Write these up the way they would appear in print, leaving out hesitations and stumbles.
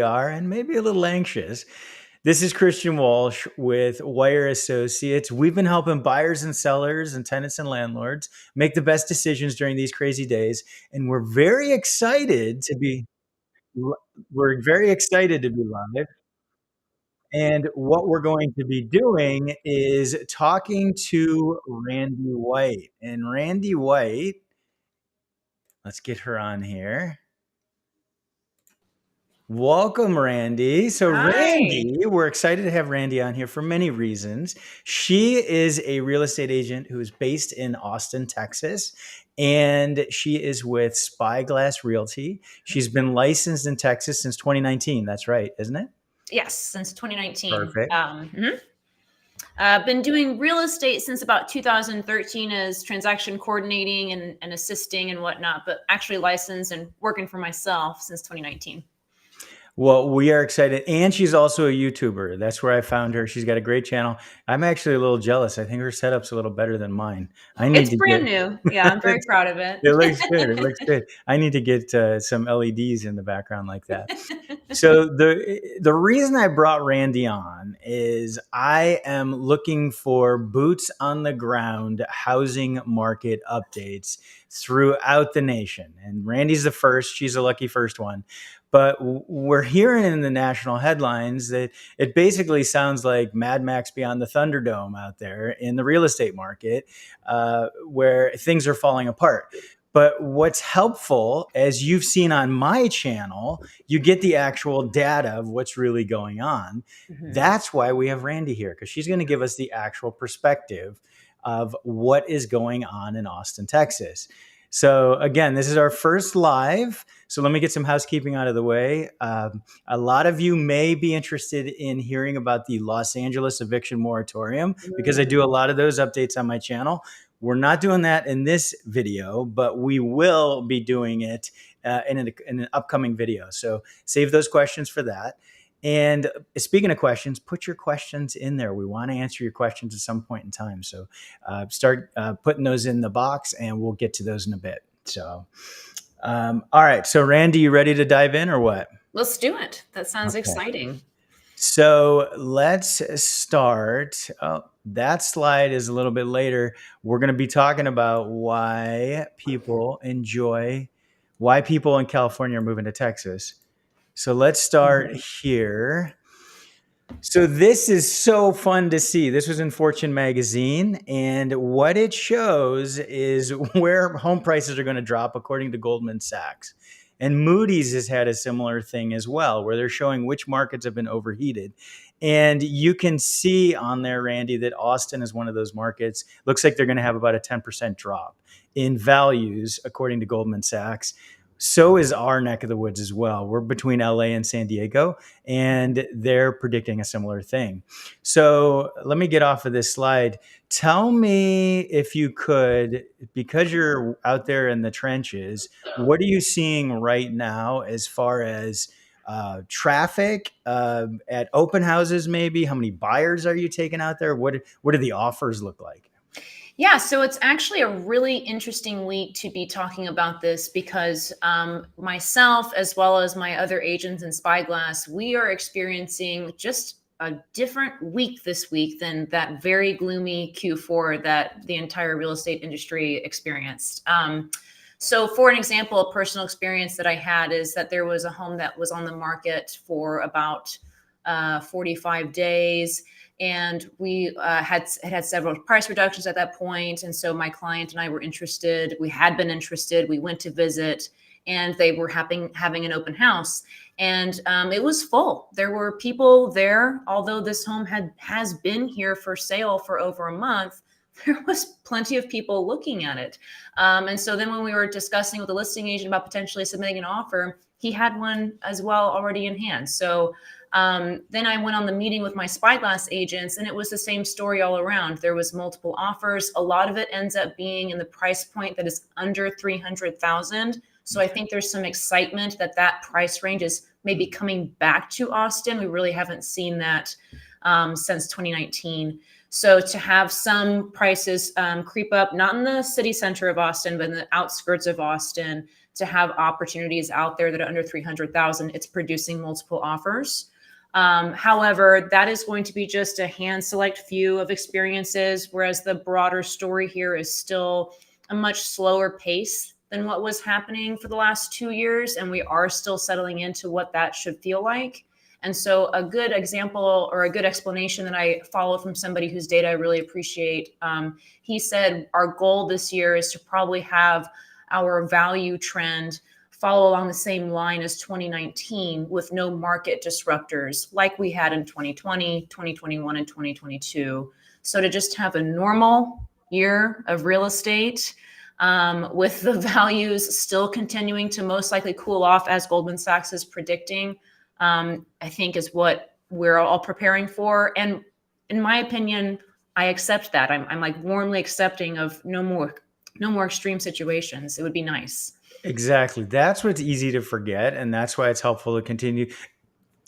are and maybe a little anxious. This is Christian Walsh with Wire Associates. We've been helping buyers and sellers and tenants and landlords make the best decisions during these crazy days, and we're very excited to be we're very excited to be live. And what we're going to be doing is talking to Randi White. And Randi White, let's get her on here. Welcome, Randi. So, Hi. Randi, we're excited to have Randi on here for many reasons. She is a real estate agent who is based in Austin, Texas, and she is with Spyglass Realty. She's been licensed in Texas since 2019. That's right, isn't it? Yes, since 2019. Perfect. I've been doing real estate since about 2013 as transaction coordinating and assisting and whatnot, but actually licensed and working for myself since 2019. Well, we are excited. And she's also a YouTuber. That's where I found her. She's got a great channel. I'm actually a little jealous. I think her setup's a little better than mine. I need It's to brand get new. Yeah, I'm very proud of it looks good. It looks it. good. I need to get some LEDs in the background like that. So the reason I brought Randi on is I am looking for boots on the ground housing market updates throughout the nation. And Randi's the first. She's a lucky first one. But we're hearing in the national headlines that it basically sounds like Mad Max Beyond the Thunderdome out there in the real estate market, where things are falling apart. But what's helpful, as you've seen on my channel, you get the actual data of what's really going on. That's why we have Randi here, because she's going to give us the actual perspective of what is going on in Austin, Texas. So again, this is our first live. So let me get some housekeeping out of the way. A lot of you may be interested in hearing about the Los Angeles eviction moratorium because I do a lot of those updates on my channel. We're not doing that in this video, but we will be doing it in an upcoming video. So save those questions for that. And speaking of questions, put your questions in there. We want to answer your questions at some point in time. So start putting those in the box and we'll get to those in a bit. So, all right. So Randi, you ready to dive in or what? Let's do it. That sounds Okay. exciting. So let's start. Oh, that slide is a little bit later. We're going to be talking about why people in California are moving to Texas. So let's start here. So this is so fun to see. This was in Fortune magazine, and what it shows is where home prices are going to drop according to Goldman Sachs. And Moody's has had a similar thing as well, where they're showing which markets have been overheated. And you can see on there, Randi, that Austin is one of those markets. Looks like they're going to have about a 10% drop in values, according to Goldman Sachs. So is our neck of the woods as well. We're between LA and San Diego, and they're predicting a similar thing. So let me get off of this slide. Tell me, if you could, because you're out there in the trenches, what are you seeing right now as far as traffic at open houses? Maybe how many buyers are you taking out there? What do the offers look like? Yeah, so it's actually a really interesting week to be talking about this because myself, as well as my other agents in Spyglass, we are experiencing just a different week this week than that very gloomy Q4 that the entire real estate industry experienced. So for an example, a personal experience that I had is that there was a home that was on the market for about 45 days. And we had several price reductions at that point. And so my client and I were interested. We had been interested. We went to visit and they were having an open house. And it was full. There were people there. Although this home has been here for sale for over a month, there was plenty of people looking at it. And so then when we were discussing with the listing agent about potentially submitting an offer, he had one as well already in hand. So then I went on the meeting with my Spyglass agents, and it was the same story all around. There was multiple offers. A lot of it ends up being in the price point that is under 300,000. So I think there's some excitement that that price range is maybe coming back to Austin. We really haven't seen that since 2019. So to have some prices creep up, not in the city center of Austin, but in the outskirts of Austin, to have opportunities out there that are under 300,000. It's producing multiple offers. However, that is going to be just a hand select few of experiences, whereas the broader story here is still a much slower pace than what was happening for the last 2 years. And we are still settling into what that should feel like. And so a good example or a good explanation that I follow from somebody whose data I really appreciate, he said, our goal this year is to probably have our value trend follow along the same line as 2019 with no market disruptors like we had in 2020, 2021, and 2022. So to just have a normal year of real estate with the values still continuing to most likely cool off as Goldman Sachs is predicting, I think is what we're all preparing for. And in my opinion, I accept that. I'm like warmly accepting of no more extreme situations. It would be nice. Exactly. That's what's easy to forget. And that's why it's helpful to continue.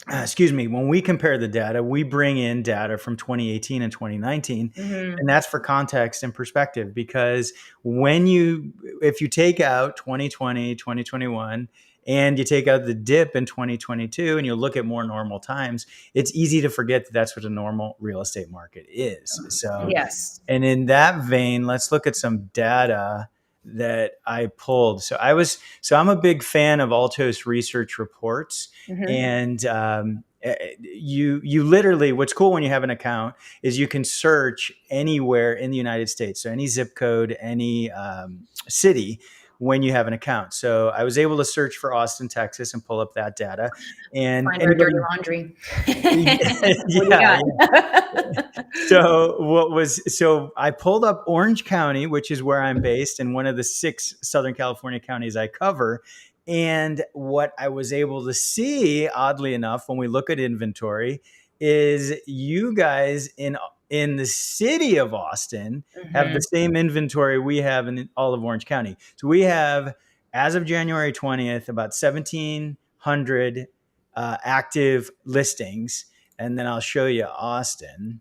Excuse me. When we compare the data, we bring in data from 2018 and 2019. Mm-hmm. And that's for context and perspective, because if you take out 2020, 2021, and you take out the dip in 2022 and you look at more normal times, it's easy to forget that that's what a normal real estate market is. So, Yes. and in that vein, let's look at some data that I pulled. So I'm a big fan of Altos Research Reports. Mm-hmm. And you literally, what's cool when you have an account is you can search anywhere in the United States. So any zip code, any city, when you have an account. So I was able to search for Austin, Texas, and pull up that data. And Find our dirty laundry. yeah. So I pulled up Orange County, which is where I'm based, and one of the 6 Southern California counties I cover. And what I was able to see, oddly enough, when we look at inventory, is you guys in the city of Austin have the same inventory we have in all of Orange County. So we have, as of January 20th, about 1,700 active listings. And then I'll show you Austin.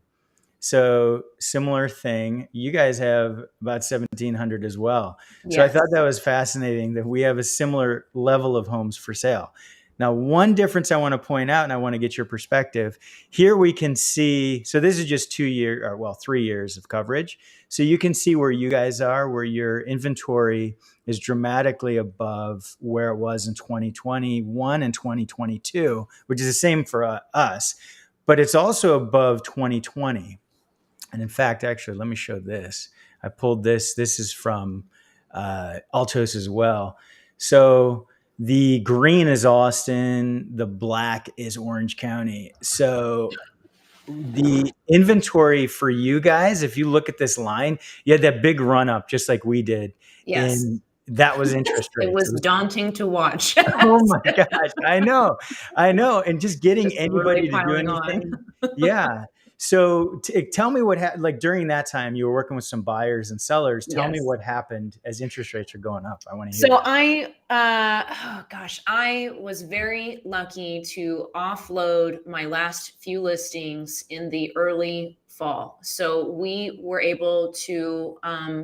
So similar thing, you guys have about 1,700 as well. Yes. So I thought that was fascinating that we have a similar level of homes for sale. Now, one difference I want to point out, and I want to get your perspective, here we can see, so this is just 3 years of coverage. So you can see where you guys are, where your inventory is dramatically above where it was in 2021 and 2022, which is the same for us, but it's also above 2020. And in fact, actually, let me show this. I pulled this. This is from Altos as well. So the green is Austin. The black is Orange County. So the inventory for you guys, if you look at this line, you had that big run up just like we did. Yes. And that was interest rates. It was daunting to watch. Oh my gosh. I know. And just getting anybody to do anything. Yeah. So tell me what happened, like during that time you were working with some buyers and sellers. Tell me what happened as interest rates are going up. I want to hear. So I was very lucky to offload my last few listings in the early fall. So we were able to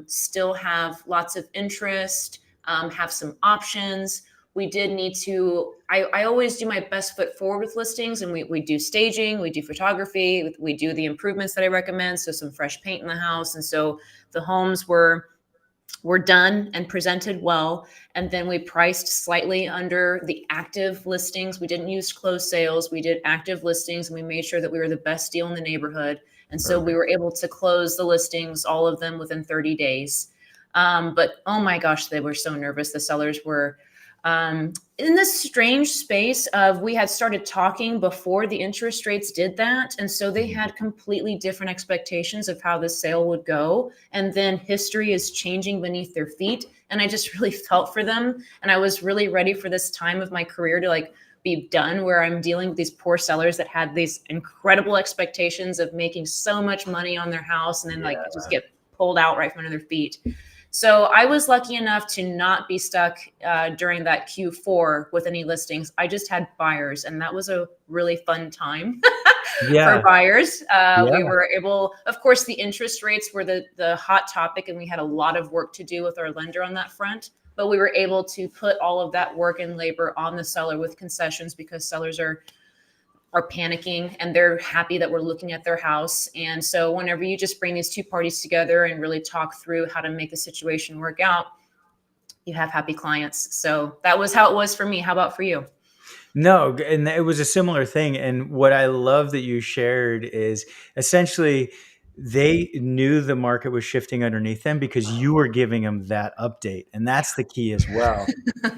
still have lots of interest, have some options. We did need to, I always do my best foot forward with listings, and we do staging, we do photography, we do the improvements that I recommend. So some fresh paint in the house. And so the homes were done and presented well. And then we priced slightly under the active listings. We didn't use closed sales. We did active listings, and we made sure that we were the best deal in the neighborhood. And so we were able to close the listings, all of them within 30 days. But oh my gosh, they were so nervous. The sellers were in this strange space of, we had started talking before the interest rates did that. And so they had completely different expectations of how the sale would go. And then history is changing beneath their feet. And I just really felt for them. And I was really ready for this time of my career to be done, where I'm dealing with these poor sellers that had these incredible expectations of making so much money on their house, and then just get pulled out right from under their feet. So I was lucky enough to not be stuck during that Q4 with any listings. I just had buyers, and that was a really fun time for buyers. We were able, of course, the interest rates were the hot topic, and we had a lot of work to do with our lender on that front. but we were able to put all of that work and labor on the seller with concessions, because sellers are panicking and they're happy that we're looking at their house. And so whenever you just bring these two parties together and really talk through how to make the situation work out, you have happy clients. So that was how it was for me. How about for you? No, and it was a similar thing. And what I love that you shared is essentially they knew the market was shifting underneath them because you were giving them that update. And that's the key as well.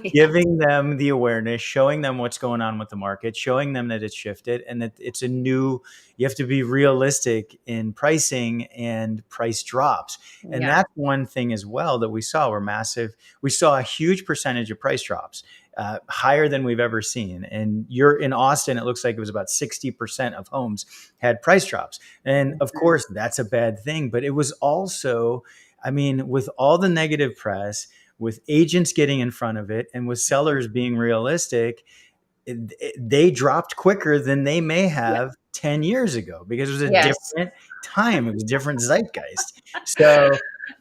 Yeah. Giving them the awareness, showing them what's going on with the market, showing them that it's shifted and that it's a new, you have to be realistic in pricing and price drops. And Yeah. that's one thing as well that we saw were massive. We saw a huge percentage of price drops, higher than we've ever seen. And you're in Austin, it looks like it was about 60% of homes had price drops. And of Mhm. course, that's a bad thing. But it was also, I mean, with all the negative press, with agents getting in front of it, and with sellers being realistic, they dropped quicker than they may Yeah. have 10 years ago because it was a Yes. different time. It was a different zeitgeist. So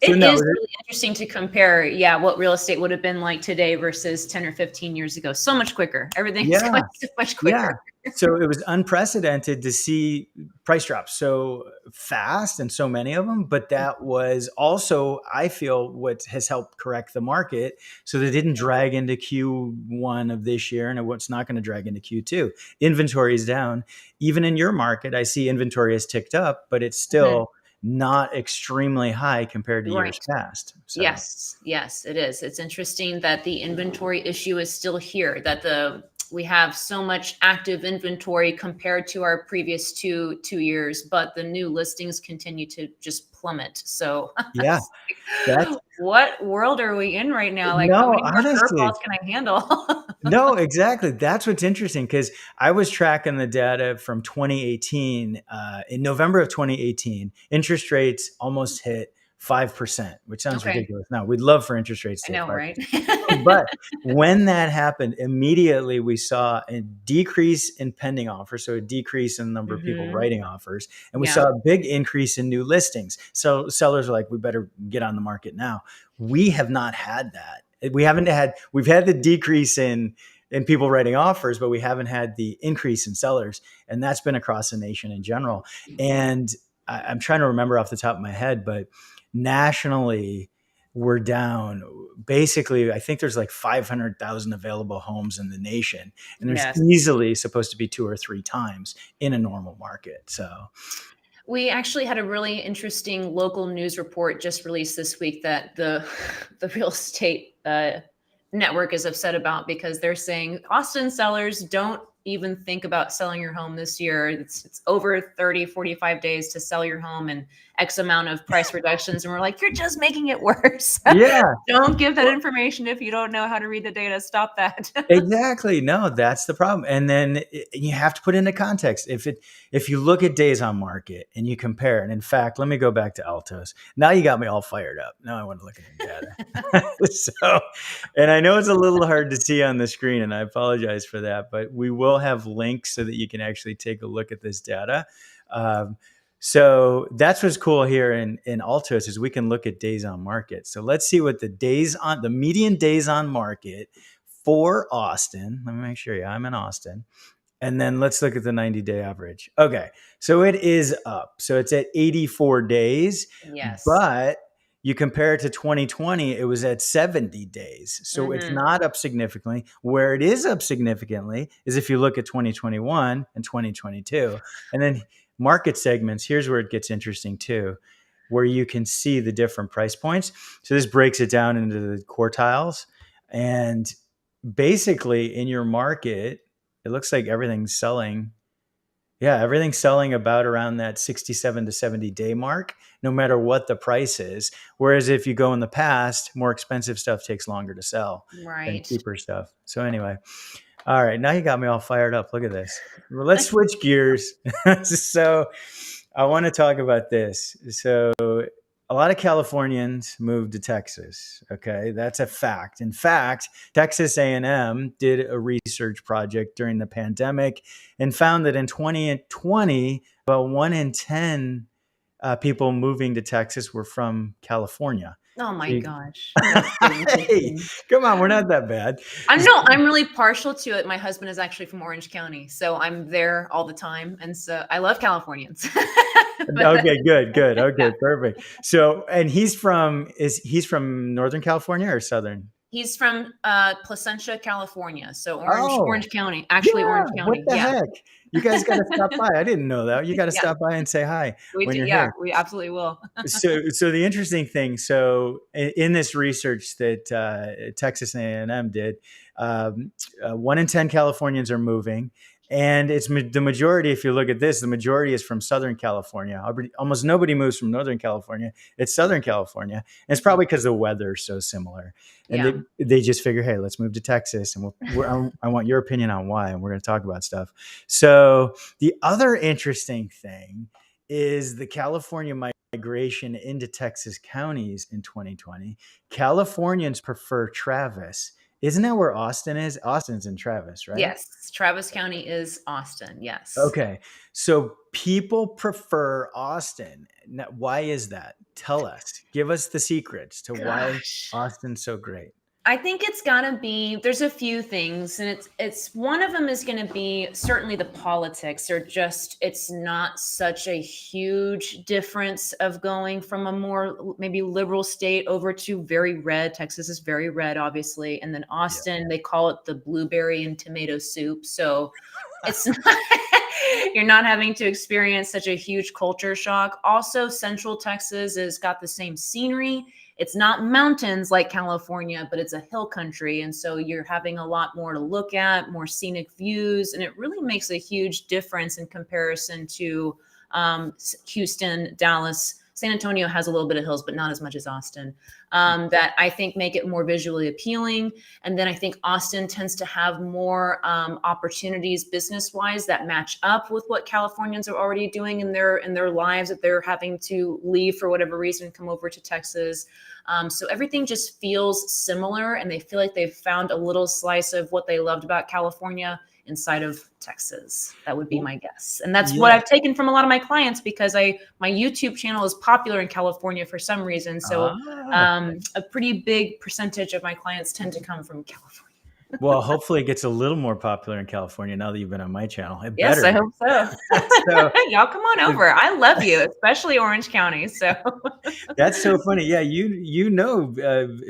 It no, is really interesting to compare, yeah, what real estate would have been like today versus 10 or 15 years ago. So much quicker. Everything's yeah, going so much yeah. quicker. So it was unprecedented to see price drops so fast and so many of them. But that was also, I feel, what has helped correct the market so that it didn't drag into Q1 of this year and it's not going to drag into Q2. Inventory is down. Even in your market, I see inventory has ticked up, but it's Mhm. still not extremely high compared to years Right. past. So, Yes, yes, it is. It's interesting that the inventory issue is still here, that we have so much active inventory compared to our previous two years, but the new listings continue to just plummet. So yeah, it's that's like, what world are we in right now? Like, how no, many more honestly. curveballs can I handle? No, exactly. That's what's interesting because I was tracking the data from 2018. In November of 2018, interest rates almost hit 5%, which sounds Okay, ridiculous. Now, we'd love for interest rates I to hit know, 5%. right? But when that happened, immediately we saw a decrease in pending offers, so a decrease in the number of people Hmm. writing offers, and we Yeah. saw a big increase in new listings. So sellers are like, we better get on the market now. We have not had that. We've had the decrease in people writing offers, but we haven't had the increase in sellers, and that's been across the nation in general. And I'm trying to remember off the top of my head, but nationally, we're down. Basically, I think there's like 500,000 available homes in the nation, and there's Yes. easily supposed to be 2 or 3 times in a normal market. So, We actually had a really interesting local news report just released this week that the real estate network is upset about, because they're saying Austin sellers don't even think about selling your home this year. It's over 30, 45 days to sell your home and X amount of price reductions. And we're like, you're just making it worse. yeah. Don't give that information if you don't know how to read the data. Stop that. Exactly. No, that's the problem. And then you have to put into context. If you look at days on market and you compare, and in fact, let me go back to Altos. Now you got me all fired up. Now I want to look at the data. So, and I know it's a little hard to see on the screen, and I apologize for that, but we will have links so that you can actually take a look at this data. Um, so that's what's cool here in Altos is we can look at days on market. So let's see what the median days on market for Austin. Let me make sure. Yeah, I'm in Austin. And then let's look at the 90-day average. Okay. So it is up. So it's at 84 days, Yes. but you compare it to 2020, it was at 70 days. So it's Hmm. not up significantly. Where it is up significantly is if you look at 2021 and 2022. And then market segments, here's where it gets interesting too, where you can see the different price points. So this breaks it down into the quartiles. And basically in your market, it looks like everything's selling. Yeah, everything's selling about around that 67 to 70 day mark, no matter what the price is. Whereas if you go in the past, more expensive stuff takes longer to sell than Right. cheaper stuff. So anyway, all right, now you got me all fired up. Look at this. Well, let's switch gears. So I want to talk about this. So a lot of Californians moved to Texas. Okay, that's a fact. In fact, Texas A&M did a research project during the pandemic and found that in 2020, about 1 in 10 people moving to Texas were from California. Oh So my you, gosh. That's so hey, interesting. come on, we're not that bad. I'm really partial to it. My husband is actually from Orange County, so I'm there all the time, and so I love Californians. But Okay, good, good. yeah, Okay, perfect. So, and he's from Northern California or Southern? he's from Placentia, California. So Oh, Orange County, actually yeah. Orange What County. the Yeah. heck? You guys got to stop by. I didn't know that. You got to Yeah, stop by and say hi we when do. you're Yeah, here. we absolutely will. So the interesting thing, so in this research that Texas A&M did, 1 in 10 Californians are moving, and it's the majority. If you look at this, the majority is from Southern California. Almost nobody moves from Northern California. It's Southern California, and it's probably because the weather is so similar. And Yeah. they just figure, hey, let's move to Texas, and I want your opinion on why, and we're going to talk about stuff. So the other interesting thing is the California migration into Texas counties in 2020. Californians prefer Travis. Isn't that where Austin is? Austin's in Travis, right? Yes, Travis County is Austin. Yes. Okay. So people prefer Austin. Now, why is that? Tell us. Give us the secrets to why Gosh. Austin's so great. I think it's gotta be there's a few things, and it's one of them is gonna be certainly the politics or just it's not such a huge difference of going from a more maybe liberal state over to very red. Texas is very red, obviously. And then Yeah. Austin, they call it the blueberry and tomato soup. So it's not you're not having to experience such a huge culture shock. Also, Central Texas has got the same scenery. It's not mountains like California, but it's a hill country. And so you're having a lot more to look at, more scenic views. And it really makes a huge difference in comparison to Houston, Dallas. San Antonio has a little bit of hills, but not as much as Austin, that I think make it more visually appealing. And then I think Austin tends to have more opportunities business wise that match up with what Californians are already doing in their lives that they're having to leave for whatever reason, come over to Texas. So everything just feels similar, and they feel like they've found a little slice of what they loved about California inside of Texas. That would be my guess. And that's what Yeah. I've taken from a lot of my clients because my YouTube channel is popular in California for some reason. So Ah. a pretty big percentage of my clients tend to come from California. Well, hopefully it gets a little more popular in California now that you've been on my channel. It Yes, better. I hope so. So Y'all come on over. I love you, especially Orange County. So that's so funny. Yeah,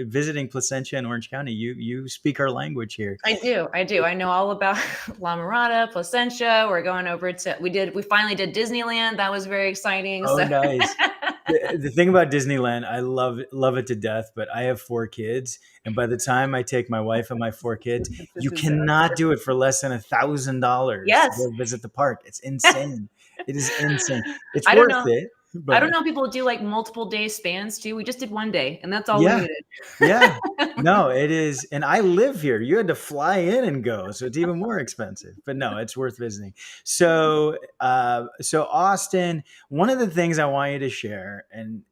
visiting Placentia and Orange County, you speak our language here. I do. I do. I know all about La Mirada, Placentia. We're going over to we finally did Disneyland. That was very exciting. Oh, So nice. The thing about Disneyland, I love it to death, but I have 4 kids, and by the time I take my wife and my 4 kids, this you is cannot do it for less than $1,000 to yes. go visit the park. It's insane. It is insane. It's I don't worth know. it, I don't but know. People do like multiple day spans too. We just did one day, and that's all we yeah, needed. yeah. No, it is. And I live here. You had to fly in and go. So it's even more expensive. But no, it's worth visiting. So Austin, one of the things I want you to share and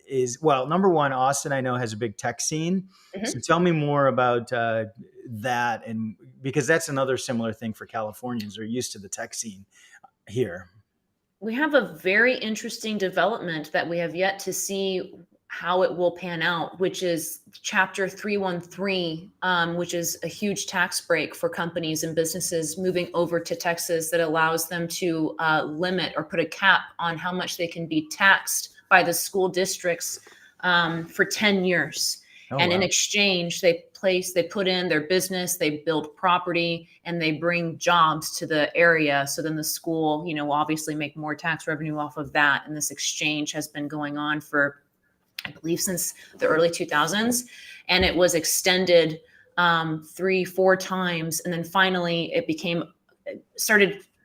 is, well, number one, Austin, I know has a big tech scene. So Mhm. tell me more about that. And because that's another similar thing for Californians. They're used to the tech scene here. We have a very interesting development that we have yet to see how it will pan out, which is Chapter 313, which is a huge tax break for companies and businesses moving over to Texas that allows them to limit or put a cap on how much they can be taxed by the school districts for 10 years. Oh, And in wow. exchange, they put in their business, they build property, and they bring jobs to the area. So then the school, will obviously make more tax revenue off of that. And this exchange has been going on for, I believe, since the early 2000s. And it was extended 3, 4 times. And then finally it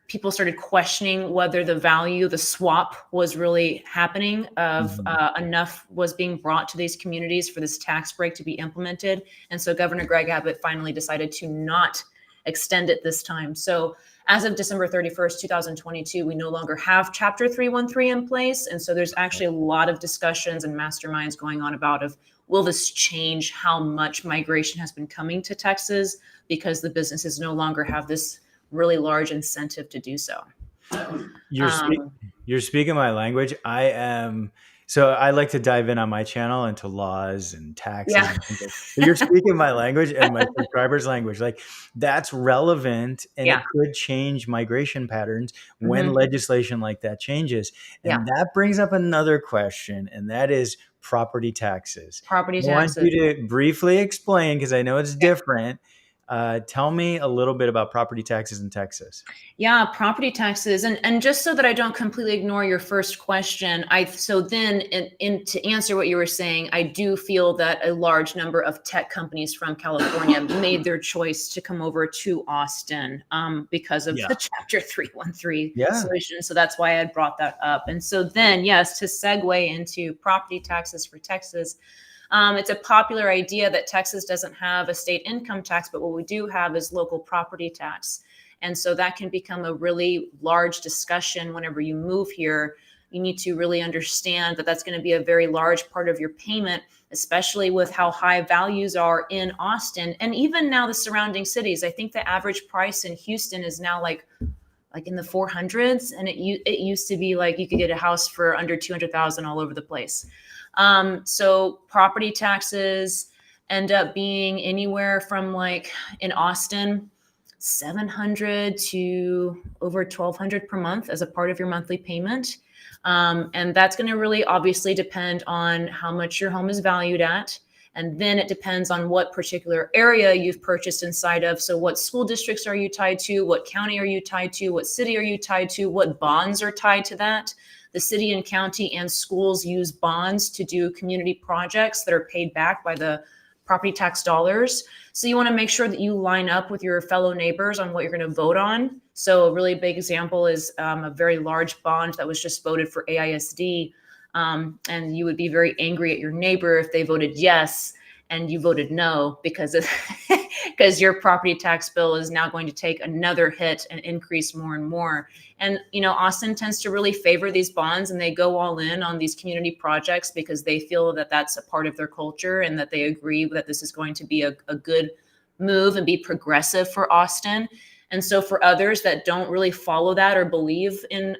people started questioning whether the swap was really happening of Mhm. enough was being brought to these communities for this tax break to be implemented. And so Governor Greg Abbott finally decided to not extend it this time. So as of December 31st, 2022, we no longer have Chapter 313 in place. And so there's actually a lot of discussions and masterminds going on about will this change how much migration has been coming to Texas because the businesses no longer have this really large incentive to do so. You're speak, Um, you're speaking my language. I am. So I like to dive in on my channel into laws and taxes Yeah. and things like. So you're speaking my language and my subscribers' language. Like that's relevant, and it Yeah. could change migration patterns when Hmm. legislation like that changes. Yeah. And that brings up another question, and that is property taxes. Property I want taxes. you to briefly explain because I know it's different. Tell me a little bit about property taxes in Texas. Yeah, property taxes. And just so that I don't completely ignore your first question, so then in to answer what you were saying, I do feel that a large number of tech companies from California made their choice to come over to Austin because of Yeah. the Chapter 313 Yeah. solution. So that's why I brought that up. And so then, yes, to segue into property taxes for Texas, it's a popular idea that Texas doesn't have a state income tax, but what we do have is local property tax. And so that can become a really large discussion whenever you move here. You need to really understand that that's going to be a very large part of your payment, especially with how high values are in Austin and even now the surrounding cities. I think the average price in Houston is now like in the 400s, and it used to be like you could get a house for under 200,000 all over the place. So property taxes end up being anywhere from like in Austin 700 to over 1200 per month as a part of your monthly payment. And that's going to really obviously depend on how much your home is valued at. And then it depends on what particular area you've purchased inside of. So what school districts are you tied to? What county are you tied to? What city are you tied to? What bonds are tied to that? The city and county and schools use bonds to do community projects that are paid back by the property tax dollars. So you want to make sure that you line up with your fellow neighbors on what you're going to vote on. So a really big example is a very large bond that was just voted for AISD. And you would be very angry at your neighbor if they voted yes and you voted no because because your property tax bill is now going to take another hit and increase more and more. And Austin tends to really favor these bonds, and they go all in on these community projects because they feel that that's a part of their culture and that they agree that this is going to be a good move and be progressive for Austin. And so for others that don't really follow that or believe in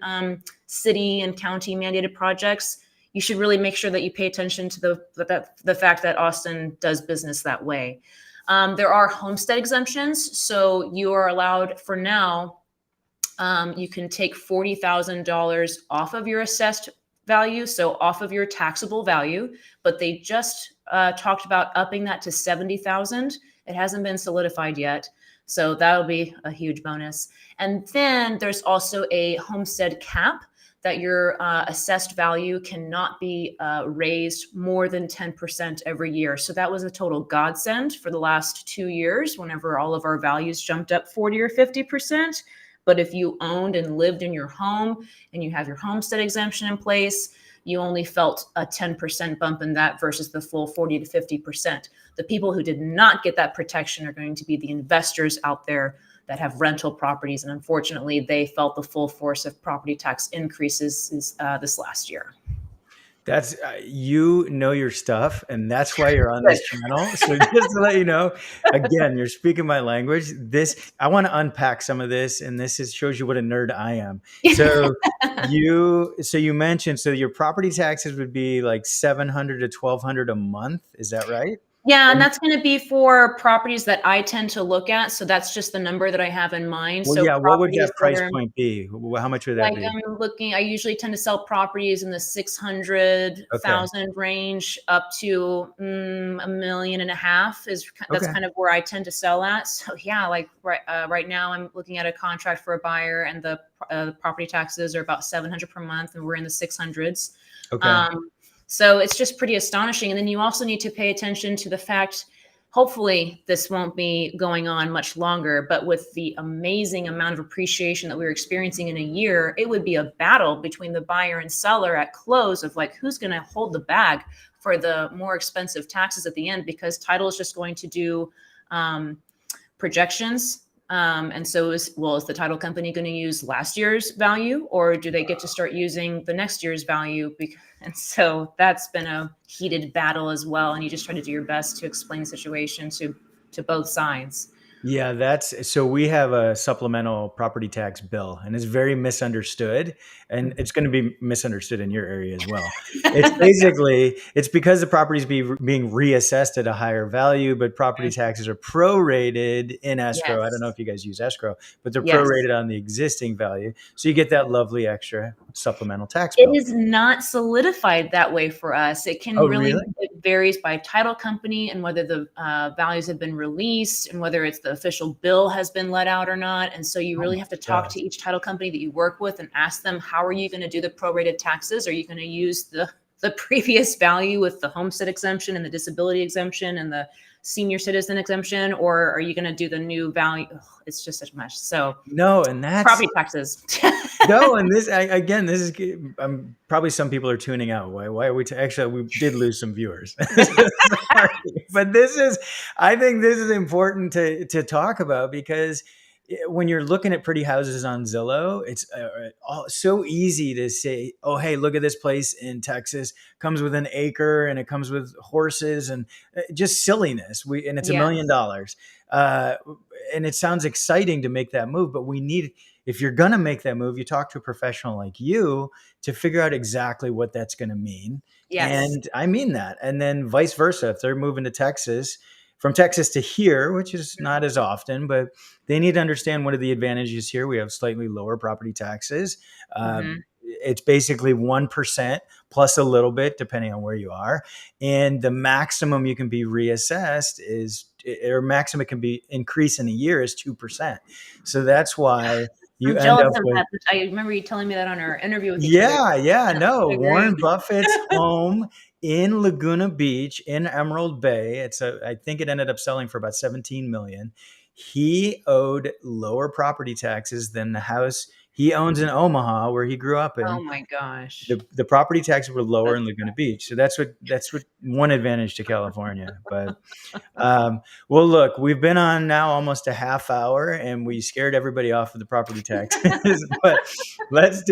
city and county mandated projects, you should really make sure that you pay attention to the fact that Austin does business that way. There are homestead exemptions. So you are allowed for now, you can take $40,000 off of your assessed value, so off of your taxable value, but they just talked about upping that to 70,000. It hasn't been solidified yet. So that'll be a huge bonus. And then there's also a homestead cap that your assessed value cannot be raised more than 10% every year. So that was a total godsend for the last 2 years whenever all of our values jumped up 40 or 50%. But if you owned and lived in your home and you have your homestead exemption in place, you only felt a 10% bump in that versus the full 40 to 50%. The people who did not get that protection are going to be the investors out there that have rental properties. And unfortunately, they felt the full force of property tax increases this last year. That's you know your stuff, and that's why you're on this channel. So just to let you know, again, you're speaking my language. This I want to unpack some of this, and shows you what a nerd I am. So you mentioned your property taxes would be like 700 to 1,200 a month. Is that right? Yeah, and that's going to be for properties that I tend to look at. So that's just the number that I have in mind. Well, So yeah. What would properties that that price are point be? How much would that like be? I usually tend to sell properties in the Okay. 600,000 range up to $1.5 million that's Okay. kind of where I tend to sell at. So yeah, like right now I'm looking at a contract for a buyer, and the property taxes are about 700 per month, and we're in the 600s. Okay. So it's just pretty astonishing. And then you also need to pay attention to the fact, hopefully this won't be going on much longer, but with the amazing amount of appreciation that we're experiencing in a year, it would be a battle between the buyer and seller at close of like, who's going to hold the bag for the more expensive taxes at the end, because title is just going to do projections. And so is the title company going to use last year's value, or do they get to start using the next year's value? And so that's been a heated battle as well. And you just try to do your best to explain the situation to both sides. Yeah, so we have a supplemental property tax bill, and it's very misunderstood, and it's going to be misunderstood in your area as well. It's basically it's because the properties being reassessed at a higher value, but property taxes are prorated in escrow. I don't know Yes. if you guys use escrow, but they're Yes. prorated on the existing value, so you get that lovely extra supplemental tax It bill. is not solidified that way for us. It can Oh, really really? it varies by title company and whether the values have been released and whether it's the official bill has been let out or not. And so you Oh really my have to talk gosh. to each title company that you work with and ask them, how are you going to do the prorated taxes? Are you going to use the previous value with the homestead exemption and the disability exemption and the senior citizen exemption, or are you going to do the new value? Ugh, it's just such a mess. So No, and that's property taxes. no, and again, this is probably some people are tuning out. Why are we? Actually, we did lose some viewers. Sorry, but I think this is important to talk about because when you're looking at pretty houses on Zillow, it's so easy to say, "Oh, hey, look at this place in Texas. Comes with an acre and it comes with horses and just silliness." And it's Yes. $1 million. Uh, and it sounds exciting to make that move, but we need if you're going to make that move, you talk to a professional like you to figure out exactly what that's going to mean. Yes. And I mean that. And then vice versa. If they're moving to Texas, from Texas to here, which is not as often, but they need to understand what are the advantages here. We have slightly lower property taxes. Mhm. It's basically 1% plus a little bit, depending on where you are. And the maximum you can be reassessed or maximum it can be increased in a year is 2%. So that's why you I'm end jealous up of with that. I remember you telling me that on our interview with each other. yeah, That's no. so great. Warren Buffett's home in Laguna Beach in Emerald Bay. I think it ended up selling for about 17 million. He owed lower property taxes than the house he owns in Omaha, where he grew up Oh in. my gosh. The property taxes were lower That's in Laguna Beach. So that's what one advantage to California. But well, look, we've been on now almost a half hour, and we scared everybody off of the property taxes. But let's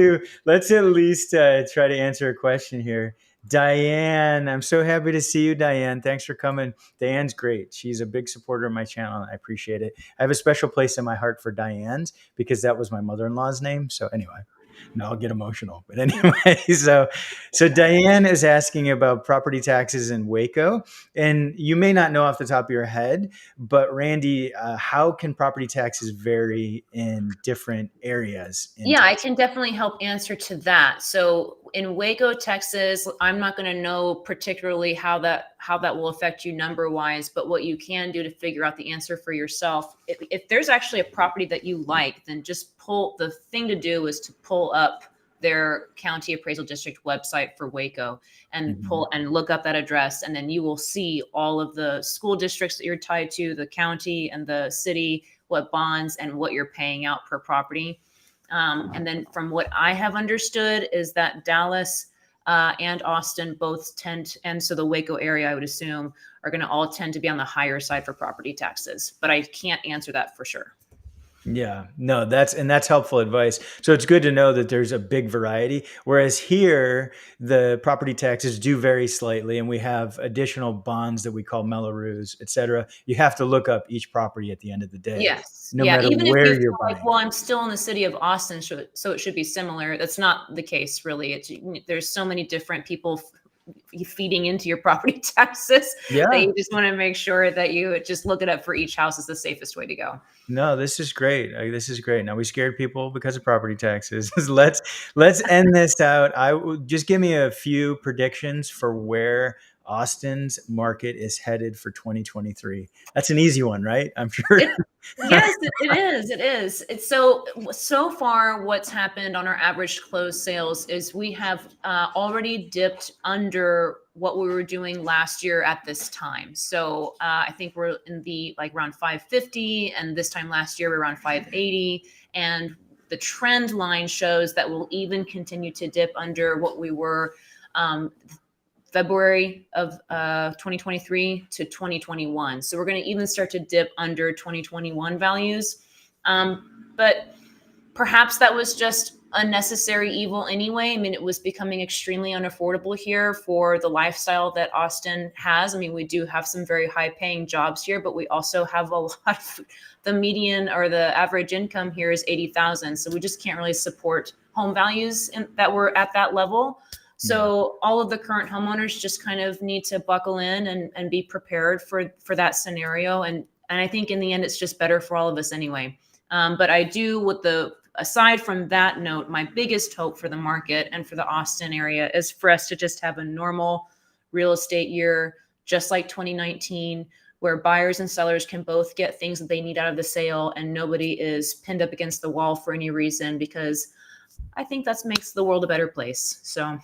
at least try to answer a question here. Diane, I'm so happy to see you, Diane. Thanks for coming. Diane's great. She's a big supporter of my channel, and I appreciate it. I have a special place in my heart for Diane's because that was my mother-in-law's name. So anyway, no, I'll get emotional. But anyway, so Diane is asking about property taxes in Waco. And you may not know off the top of your head, but Randi, how can property taxes vary in different areas in Yeah, I Texas? can definitely help answer to that. So in Waco, Texas, I'm not going to know particularly how that will affect you number wise, but what you can do to figure out the answer for yourself, if there's actually a property that you like, then just pull the thing to do is to pull up their county appraisal district website for Waco and Mhm. look up that address, and then you will see all of the school districts that you're tied to, the county and the city, what bonds and what you're paying out per property. And then from what I have understood is that Dallas and Austin both tend, and so the Waco area, I would assume, are going to all tend to be on the higher side for property taxes. But I can't answer that for sure. Yeah, no, that's helpful advice. So it's good to know that there's a big variety. Whereas here, the property taxes do vary slightly, and we have additional bonds that we call Mellorews, et cetera. You have to look up each property at the end of the day, Yes. no Yeah. matter Even if you where you're feel like, buying. well, I'm still in the city of Austin, so it should be similar. That's not the case, really. There's so many different people feeding into your property taxes that Yeah, you just want to make sure that you just look it up for each house is the safest way to go. no, this is great. This is great. Now we scared people because of property taxes. Let's end this out. Just give me a few predictions for where Austin's market is headed for 2023. That's an easy one, right? I'm sure. It yes, it is. It is. It's so far. What's happened on our average closed sales is we have already dipped under what we were doing last year at this time. So I think we're in the like around 550, and this time last year we were around 580, and the trend line shows that we'll even continue to dip under what we were um, February of 2023 to 2021. So we're going to even start to dip under 2021 values. But perhaps that was just a necessary evil anyway. I mean, it was becoming extremely unaffordable here for the lifestyle that Austin has. I mean, we do have some very high paying jobs here, but we also have a lot of the median or the average income here is 80,000. So we just can't really support home values that were at that level. Yeah. So all of the current homeowners just kind of need to buckle in and be prepared for that scenario. And I think in the end, it's just better for all of us anyway. But I do, aside from that note, my biggest hope for the market and for the Austin area is for us to just have a normal real estate year, just like 2019, where buyers and sellers can both get things that they need out of the sale and nobody is pinned up against the wall for any reason, because I think that makes the world a better place. So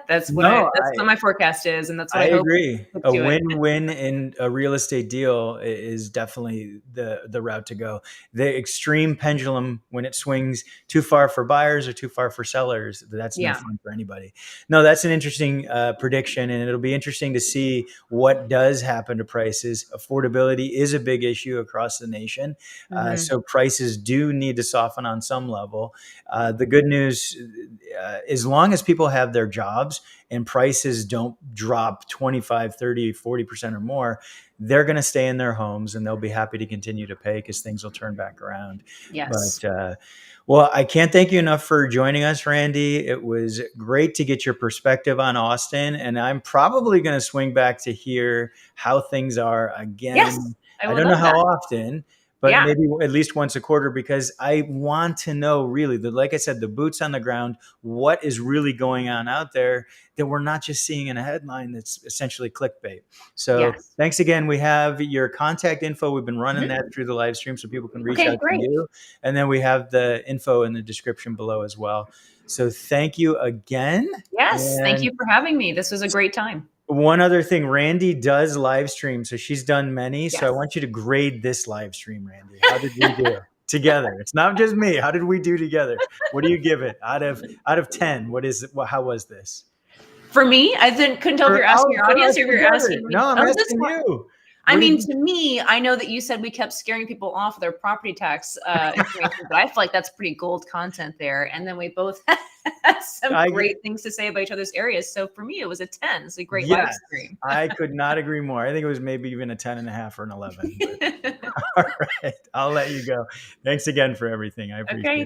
that's No, what my forecast is. And that's what I I hope agree. to A do it. win-win in a real estate deal is definitely the route to go. The extreme pendulum, when it swings too far for buyers or too far for sellers, that's no Yeah. fun for anybody. No, that's an interesting prediction, and it'll be interesting to see what does happen to prices. Affordability is a big issue across the nation, so prices do need to soften on some level. The good news, as long as people have their jobs and prices don't drop 25, 30, 40% or more, they're going to stay in their homes and they'll be happy to continue to pay because things will turn back around. Yes. But, well, I can't thank you enough for joining us, Randi. It was great to get your perspective on Austin, and I'm probably going to swing back to hear how things are again. Yes, I I would don't know love how that. often, but Yeah. maybe at least once a quarter, because I want to know really, like I said, the boots on the ground, what is really going on out there that we're not just seeing in a headline that's essentially clickbait. So Yes. thanks again. We have your contact info. We've been running Mhm. that through the live stream so people can reach Okay, out to great. you. And then we have the info in the description below as well. So thank you again. Yes. Thank And you for having me. This was a great time. one other thing, Randi does live stream, so she's done many. So I Yes. want you to grade this live stream, Randi. How did we do together? It's not just me. How did we do together? What do you give it out of 10? What is it? How was this? For me, couldn't tell if you're asking your For us audience or if you're together. asking me. No, I'm Oh, this asking one. you. I What did mean, you? to me, I know that you said we kept scaring people off with our property tax information, but I feel like that's pretty gold content there. And then we both had some I great things to say about each other's areas. So for me, it was a 10. It's a great live Yes, stream. I could not agree more. I think it was maybe even a 10 and a half or an 11. But all right, I'll let you go. Thanks again for everything. I appreciate Okay. it.